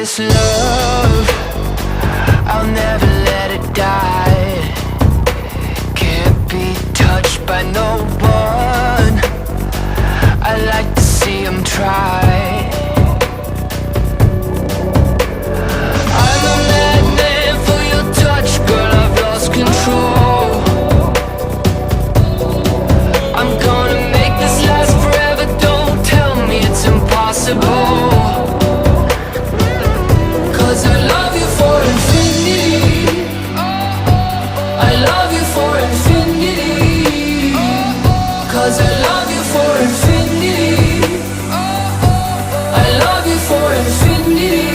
this love, I'll never let it die. Can't be touched by no one, I like to see them try. I'm a madman for your touch, girl, I've lost control. I'm gonna make this last forever, don't tell me it's impossible. Cause I love you for infinity, I love you for infinity. Cause I love you for infinity, I love you for infinity.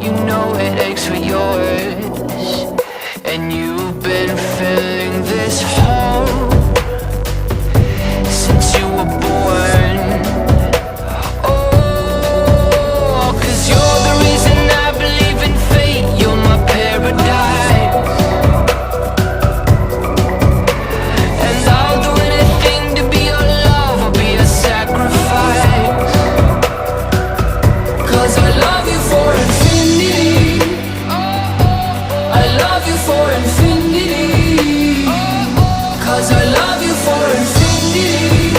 You know it aches for yours, and you've been filling this hole since you were born. Oh, 'cause you're the reason I believe in fate, you're my paradise. And I'll do anything to be your love or be a sacrifice. 'Cause I love you for infinity, I love you for infinity. 'Cause I love you for infinity,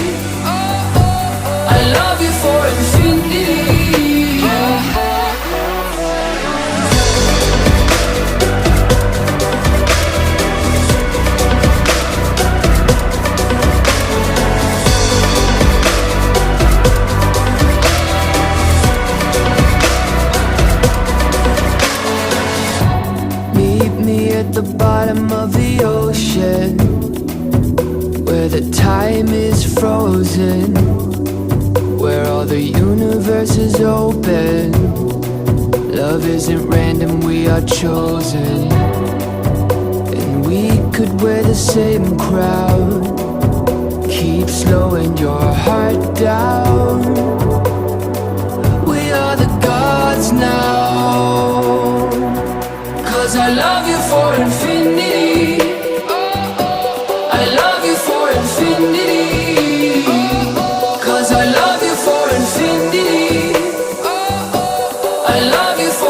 I love you for infinity. Meet me at the bottom of the ocean, where the time is frozen, where all the universe is open. Love isn't random, we are chosen. And we could wear the same crown, keep slowing your heart down. We are the gods now. 'Cause I love you for infinity, I love you for infinity. 'Cause I love you for infinity, I love you for